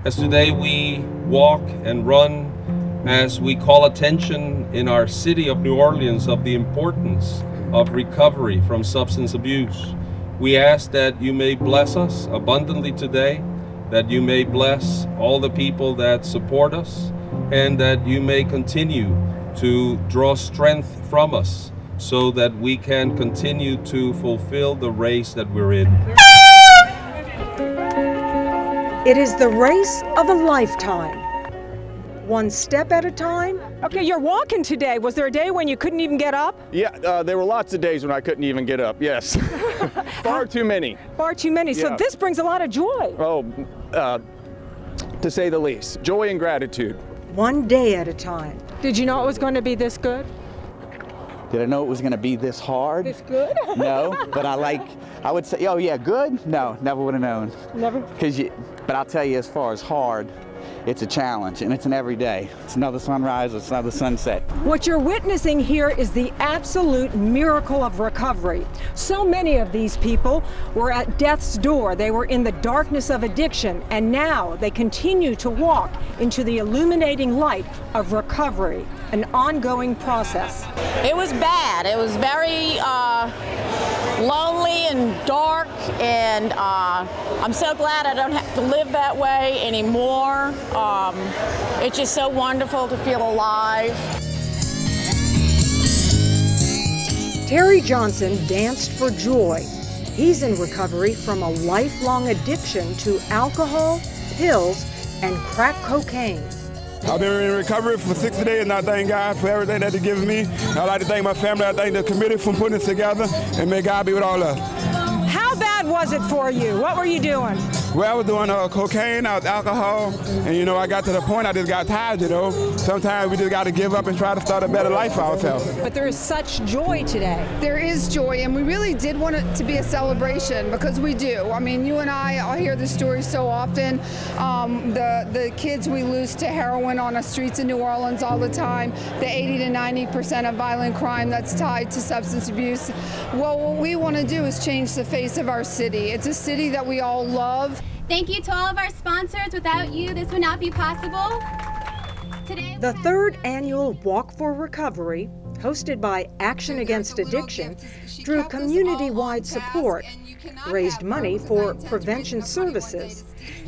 As today we walk and run as we call attention in our city of New Orleans of the importance of recovery from substance abuse. We ask that you may bless us abundantly today, that you may bless all the people that support us, and that you may continue to draw strength from us so that we can continue to fulfill the race that we're in. It is the race of a lifetime. One step at a time. Okay, you're walking today. Was there a day when you couldn't even get up? Yeah, there were lots of days when I couldn't even get up, yes. Far too many. Far too many. Yeah. So this brings a lot of joy. Oh, to say the least. Joy and gratitude. One day at a time. Did you know it was going to be this good? Did I know it was going to be this hard? This good? No, but I would say, oh yeah, good? No, never would have known. Never? But I'll tell you, as far as hard, it's a challenge, and it's an everyday. It's another sunrise, it's another sunset. What you're witnessing here is the absolute miracle of recovery. So many of these people were at death's door. They were in the darkness of addiction, and now they continue to walk into the illuminating light of recovery, an ongoing process. It was bad. It was very lonely and dark, and I'm so glad I don't have to live that way anymore. It's just so wonderful to feel alive. Terry Johnson danced for joy. He's in recovery from a lifelong addiction to alcohol, pills, and crack cocaine. I've been in recovery for 60 days, and I thank God for everything that He gives me. I'd like to thank my family. I thank the committee for putting it together, and may God be with all of us. How bad was it for you? What were you doing? Well, I was doing cocaine, I was alcohol, and I got to the point I just got tired, Sometimes we just got to give up and try to start a better life for ourselves. But there is such joy today. There is joy, and we really did want it to be a celebration, because we do. I mean, you and I hear the story so often. The kids we lose to heroin on the streets of New Orleans all the time, the 80 to 90% of violent crime that's tied to substance abuse. Well, what we want to do is change the face of our city. It's a city that we all love. Thank you to all of our sponsors. Without you, this would not be possible. Today, the third annual Walk for Recovery, hosted by Action Against Addiction, drew community-wide support, raised money for prevention services,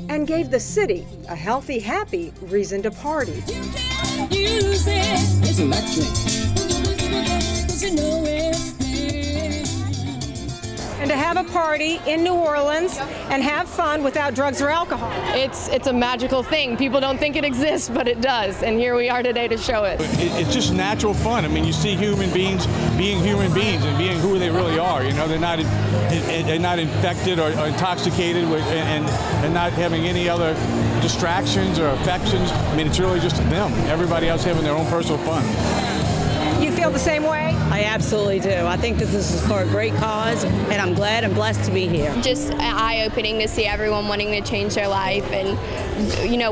and gave the city a healthy, happy reason to party. It's electric. And to have a party in New Orleans and have fun without drugs or alcohol. It's a magical thing. People don't think it exists, but it does. And here we are today to show it. It's just natural fun. I mean, you see human beings being human beings and being who they really are. They're not infected or intoxicated and not having any other distractions or affections. I mean, it's really just them. Everybody else having their own personal fun. You feel the same way? I absolutely do. I think that this is for a great cause, and I'm glad and blessed to be here. Just eye-opening to see everyone wanting to change their life, and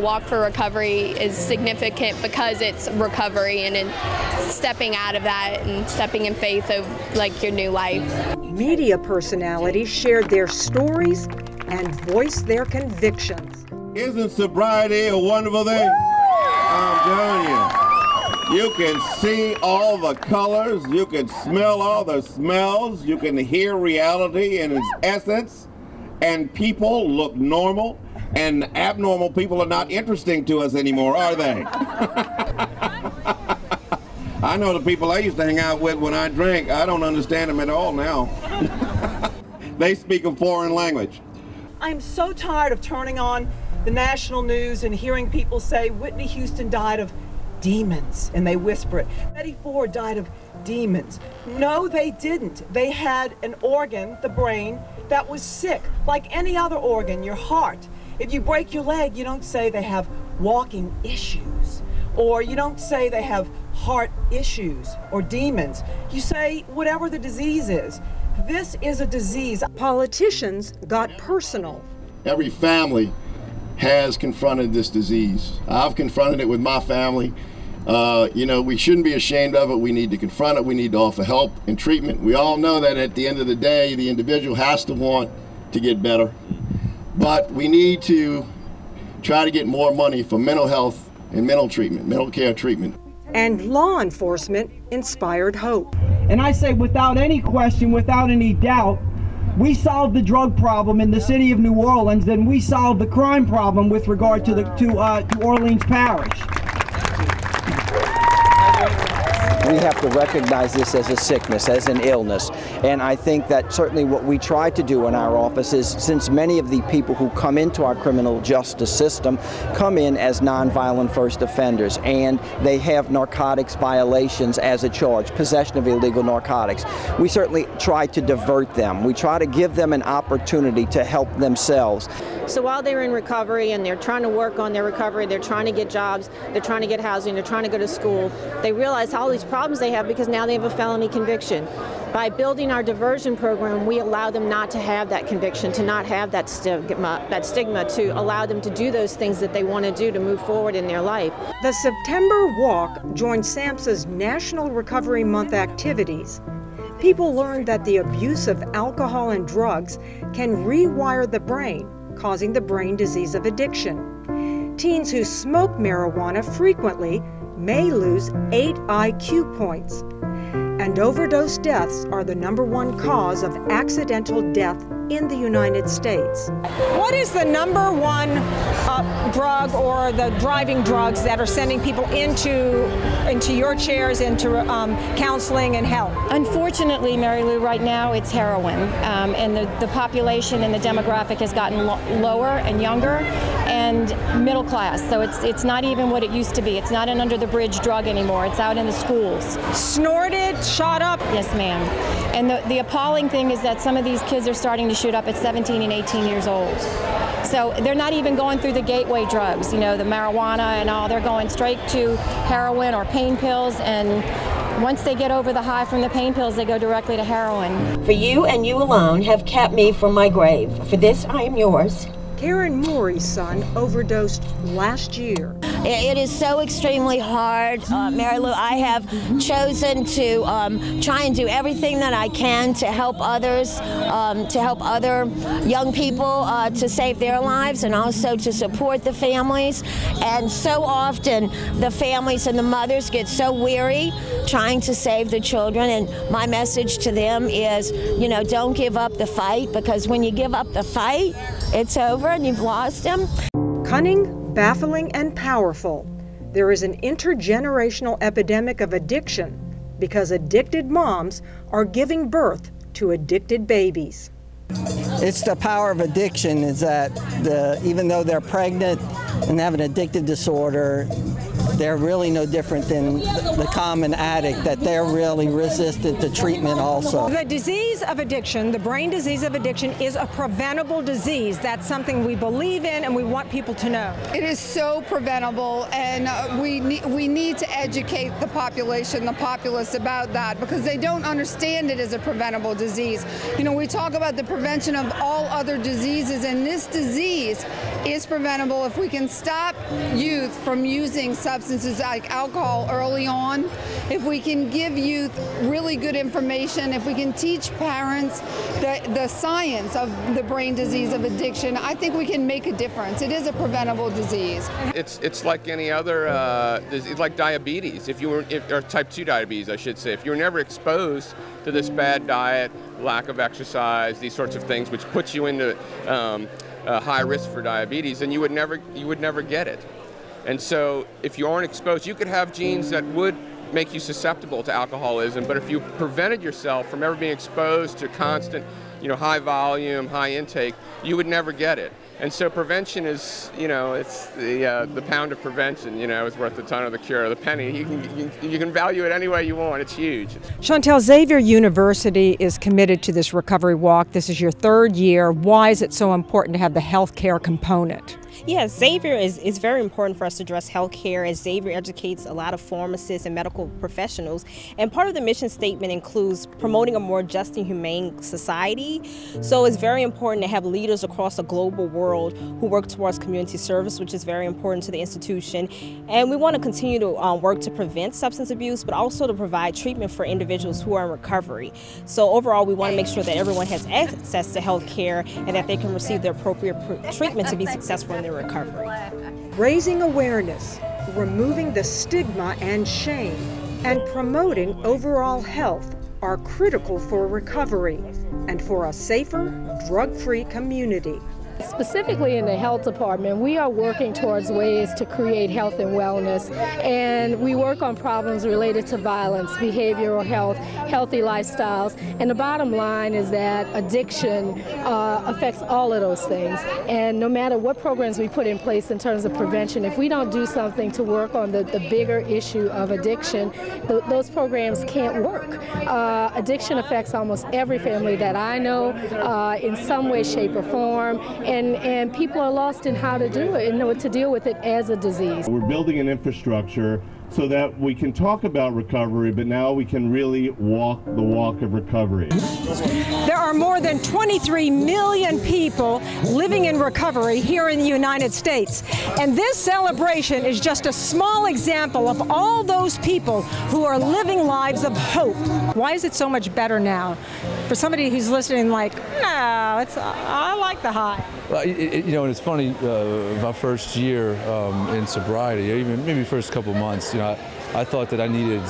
Walk for Recovery is significant because it's recovery and stepping out of that and stepping in faith of your new life. Media personalities shared their stories and voiced their convictions. Isn't sobriety a wonderful thing? I'm telling you. You can see all the colors, you can smell all the smells, you can hear reality in its essence, and people look normal, and abnormal people are not interesting to us anymore, are they? I know the people I used to hang out with when I drank, I don't understand them at all now. They speak a foreign language. I'm so tired of turning on the national news and hearing people say Whitney Houston died of demons, and they whisper it. Betty Ford died of demons. No, they didn't. They had an organ, the brain, that was sick, like any other organ, your heart. If you break your leg, you don't say they have walking issues, or you don't say they have heart issues or demons. You say whatever the disease is. This is a disease. Politicians got personal. Every family has confronted this disease. I've confronted it with my family. We shouldn't be ashamed of it. We need to confront it. We need to offer help and treatment. We all know that at the end of the day, the individual has to want to get better. But we need to try to get more money for mental health and mental treatment, mental care treatment. And law enforcement inspired hope. And I say without any question, without any doubt, we solved the drug problem in the city of New Orleans, and we solved the crime problem with regard to Orleans Parish. We have to recognize this as a sickness, as an illness. And I think that certainly what we try to do in our office is, since many of the people who come into our criminal justice system come in as nonviolent first offenders, and they have narcotics violations as a charge, possession of illegal narcotics, we certainly try to divert them. We try to give them an opportunity to help themselves. So while they're in recovery and they're trying to work on their recovery, they're trying to get jobs, they're trying to get housing, they're trying to go to school, they realize all these problems they have because now they have a felony conviction. By building our diversion program, we allow them not to have that conviction, to not have that stigma, to allow them to do those things that they want to do to move forward in their life. The September Walk joined SAMHSA's National Recovery Month activities. People learned that the abuse of alcohol and drugs can rewire the brain, causing the brain disease of addiction. Teens who smoke marijuana frequently may lose 8 IQ points. And overdose deaths are the #1 cause of accidental death in the United States. What is the #1 drug or the driving drugs that are sending people into your chairs, into counseling and help? Unfortunately, Mary Lou, right now it's heroin, and the population and the demographic has gotten lower and younger and middle class, so it's not even what it used to be. It's not an under-the-bridge drug anymore. It's out in the schools. Snorted, shot up? Yes, ma'am. And the appalling thing is that some of these kids are starting to shoot up at 17 and 18 years old. So they're not even going through the gateway drugs, you know, the marijuana and all. They're going straight to heroin or pain pills, and once they get over the high from the pain pills, they go directly to heroin. For you and you alone have kept me from my grave. For this I am yours. Karen Morey's son overdosed last year. It is so extremely hard, Mary Lou. I have chosen to try and do everything that I can to help others, to help other young people to save their lives, and also to support the families. And so often the families and the mothers get so weary trying to save the children, and my message to them is, you know, don't give up the fight, because when you give up the fight, it's over and you've lost them. Cunning, baffling, and powerful, there is an intergenerational epidemic of addiction because addicted moms are giving birth to addicted babies. It's the power of addiction, is that even though they're pregnant and have an addictive disorder, they're really no different than the common addict, that they're really resistant to treatment also. The disease of addiction, the brain disease of addiction, is a preventable disease. That's something we believe in and we want people to know. It is so preventable, and we need to educate the population, the populace, about that, because they don't understand it as a preventable disease. You know, we talk about the prevention of all other diseases, and this disease is preventable if we can stop youth from using substances like alcohol early on, if we can give youth really good information, if we can teach parents the science of the brain disease of addiction, I think we can make a difference. It is a preventable disease. It's like any other, it's like diabetes, or type 2 diabetes, I should say. If you were never exposed to this bad diet, lack of exercise, these sorts of things, which puts you into high risk for diabetes, then you would never get it. And so if you aren't exposed, you could have genes that would make you susceptible to alcoholism, but if you prevented yourself from ever being exposed to constant, high volume, high intake, you would never get it. And so prevention is, it's the pound of prevention, is worth the ton of the cure. The penny, you can value it any way you want. It's huge. Chantel, Xavier University is committed to this recovery walk. This is your 3rd year. Why is it so important to have the healthcare component? Yes, Xavier is very important for us to address healthcare, as Xavier educates a lot of pharmacists and medical professionals. And part of the mission statement includes promoting a more just and humane society. So it's very important to have leaders across the global world who work towards community service, which is very important to the institution. And we want to continue to work to prevent substance abuse, but also to provide treatment for individuals who are in recovery. So overall, we want to make sure that everyone has access to healthcare and that they can receive the appropriate treatment to be successful in in their recovery. Raising awareness, removing the stigma and shame, and promoting overall health are critical for recovery and for a safer, drug-free community. Specifically in the health department, we are working towards ways to create health and wellness, and we work on problems related to violence, behavioral health, healthy lifestyles, and the bottom line is that addiction affects all of those things, and no matter what programs we put in place in terms of prevention, if we don't do something to work on the bigger issue of addiction, those programs can't work. Addiction affects almost every family that I know in some way, shape, or form. And people are lost in how to do it and know what to deal with it as a disease. We're building an infrastructure so that we can talk about recovery, but now we can really walk the walk of recovery. There are more than 23 million people living in recovery here in the United States. And this celebration is just a small example of all those people who are living lives of hope. Why is it so much better now? For somebody who's listening like, no, I like the high. Well, you know, and it's funny, my first year in sobriety, even maybe first couple months, you know, I thought that I needed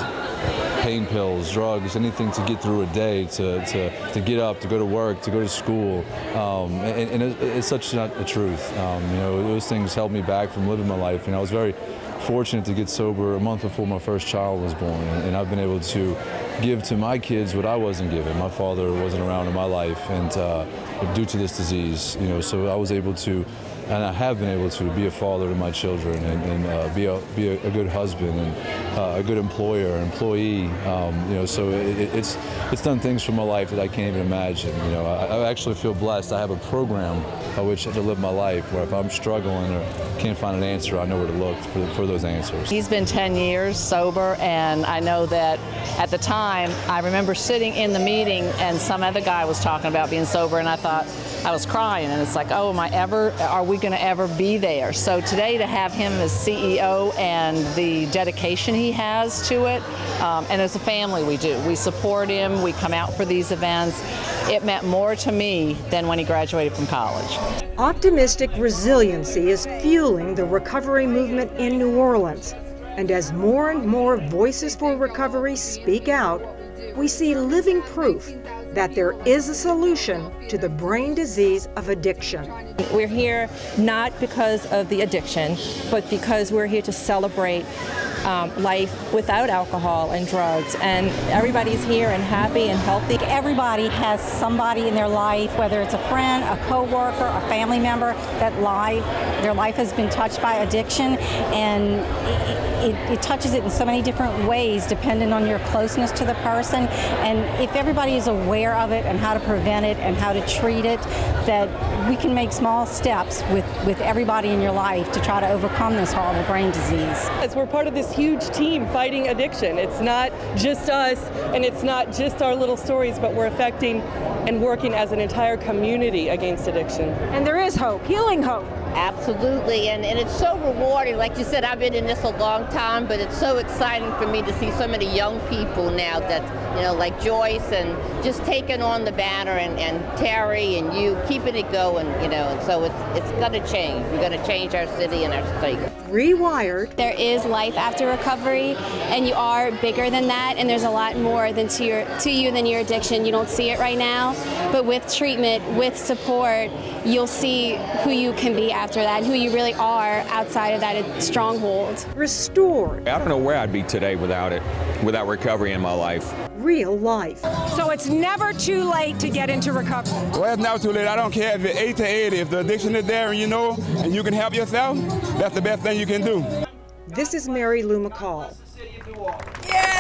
pain pills, drugs, anything to get through a day, to get up, to go to work, to go to school, and it's such not the truth. You know, those things held me back from living my life, and I was very fortunate to get sober a month before my first child was born, and I've been able to give to my kids what I wasn't given. My father wasn't around in my life, and due to this disease, you know, so I was able to, and I have been able to be a father to my children, and be a good husband, and a good employer, employee. You know, so it's done things for my life that I can't even imagine. You know, I actually feel blessed. I have a program by which to live my life, where if I'm struggling or can't find an answer, I know where to look for those answers. He's been 10 years sober, and I know that at the time, I remember sitting in the meeting and some other guy was talking about being sober, and I thought, I was crying, and it's like, oh, are we going to ever be there? So today, to have him as CEO and the dedication he has to it, and as a family we support him, we come out for these events. It meant more to me than when he graduated from college. Optimistic resiliency is fueling the recovery movement in New Orleans. And as more and more voices for recovery speak out, we see living proof that there is a solution to the brain disease of addiction. We're here not because of the addiction, but because we're here to celebrate life without alcohol and drugs, and everybody's here and happy and healthy. Everybody has somebody in their life, whether it's a friend, a coworker, a family member, that their life has been touched by addiction, and it touches it in so many different ways depending on your closeness to the person. And if everybody is aware of it and how to prevent it and how to treat it, that we can make small steps with everybody in your life to try to overcome this horrible brain disease. We're part of this huge team fighting addiction. It's not just us, and it's not just our little stories, but we're affecting and working as an entire community against addiction. And there is hope, healing hope. Absolutely, and it's so rewarding. Like you said, I've been in this a long time, but it's so exciting for me to see so many young people now that, you know, like Joyce, and just taking on the banner, and Terry and you keeping it going, you know, and so it's going to change. We're going to change our city and our state. Rewired. There is life after recovery, and you are bigger than that, and there's a lot more than to you than your addiction. You don't see it right now, but with treatment, with support, you'll see who you can be after that, and who you really are outside of that stronghold. Restored. I don't know where I'd be today without it, without recovery in my life. Real life. So it's never too late to get into recovery. Well, it's never too late. I don't care if it's 8 to 80. If the addiction is there and you know, and you can help yourself, that's the best thing you can do. This is Mary Lou McCall. Yeah!